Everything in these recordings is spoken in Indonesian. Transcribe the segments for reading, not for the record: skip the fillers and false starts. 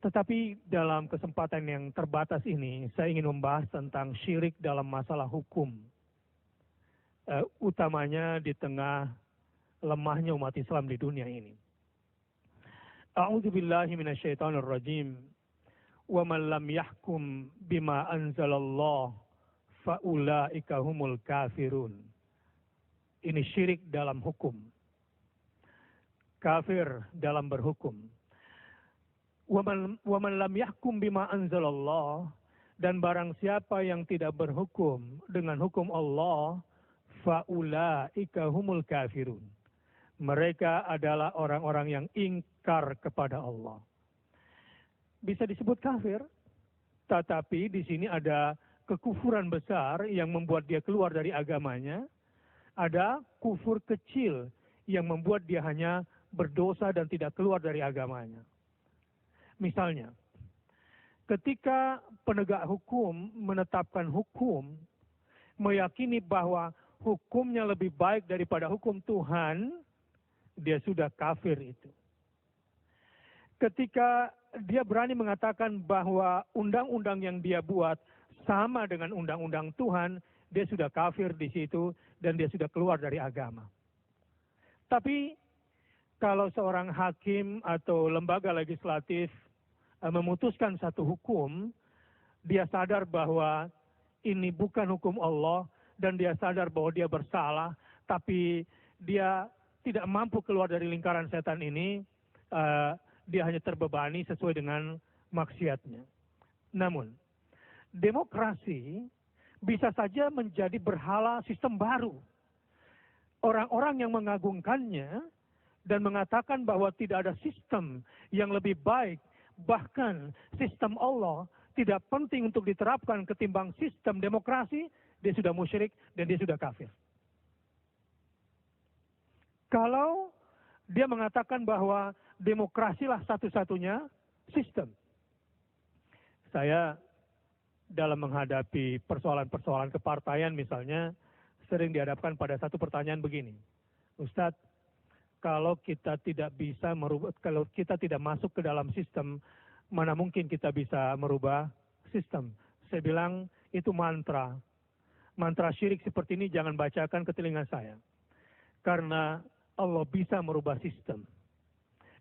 Tetapi dalam kesempatan yang terbatas ini, saya ingin membahas tentang syirik dalam masalah hukum. Utamanya di tengah lemahnya umat Islam di dunia ini. A'udzubillahi minasyaitonirrajim. Wa man lam yahkum bima anzalallah faulaika humul kafirun. Ini syirik dalam hukum. Kafir dalam berhukum. Wa man lam yahkum bima anzalallah, dan barang siapa yang tidak berhukum dengan hukum Allah, faulaika humul kafirun. Mereka adalah orang-orang yang ingkar kepada Allah. Bisa disebut kafir, tetapi di sini ada kekufuran besar yang membuat dia keluar dari agamanya. Ada kufur kecil yang membuat dia hanya berdosa dan tidak keluar dari agamanya. Misalnya, ketika penegak hukum menetapkan hukum, meyakini bahwa hukumnya lebih baik daripada hukum Tuhan, dia sudah kafir itu. Ketika dia berani mengatakan bahwa undang-undang yang dia buat sama dengan undang-undang Tuhan, dia sudah kafir di situ dan dia sudah keluar dari agama. Tapi kalau seorang hakim atau lembaga legislatif memutuskan satu hukum, dia sadar bahwa ini bukan hukum Allah dan dia sadar bahwa dia bersalah, tapi dia tidak mampu keluar dari lingkaran setan ini, dia hanya terbebani sesuai dengan maksiatnya. Namun, demokrasi bisa saja menjadi berhala sistem baru. Orang-orang yang mengagungkannya dan mengatakan bahwa tidak ada sistem yang lebih baik, bahkan sistem Allah tidak penting untuk diterapkan ketimbang sistem demokrasi, dia sudah musyrik dan dia sudah kafir. Kalau dia mengatakan bahwa demokrasilah satu-satunya sistem. Saya dalam menghadapi persoalan-persoalan kepartaian misalnya, sering dihadapkan pada satu pertanyaan begini. Ustadz, kalau kita tidak bisa merubah, kalau kita tidak masuk ke dalam sistem, mana mungkin kita bisa merubah sistem? Saya bilang, itu mantra. Mantra syirik seperti ini jangan bacakan ke telinga saya. Karena Allah bisa merubah sistem.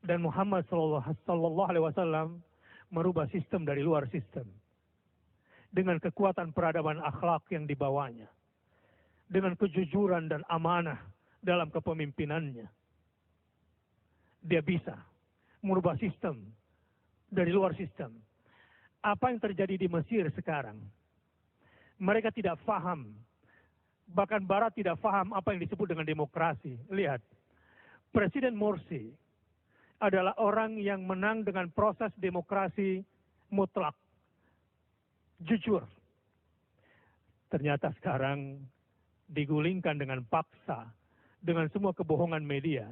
Dan Muhammad sallallahu alaihi wasallam merubah sistem dari luar sistem. Dengan kekuatan peradaban akhlak yang dibawanya. Dengan kejujuran dan amanah dalam kepemimpinannya. Dia bisa merubah sistem dari luar sistem. Apa yang terjadi di Mesir sekarang? Mereka tidak faham. Bahkan Barat tidak faham apa yang disebut dengan demokrasi. Lihat, Presiden Morsi adalah orang yang menang dengan proses demokrasi mutlak. Jujur. Ternyata sekarang digulingkan dengan paksa, dengan semua kebohongan media.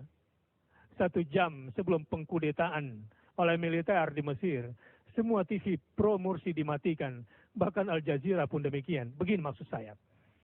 1 jam sebelum pengkudetaan oleh militer di Mesir, semua TV pro Morsi dimatikan, bahkan Al Jazeera pun demikian. Begini maksud saya.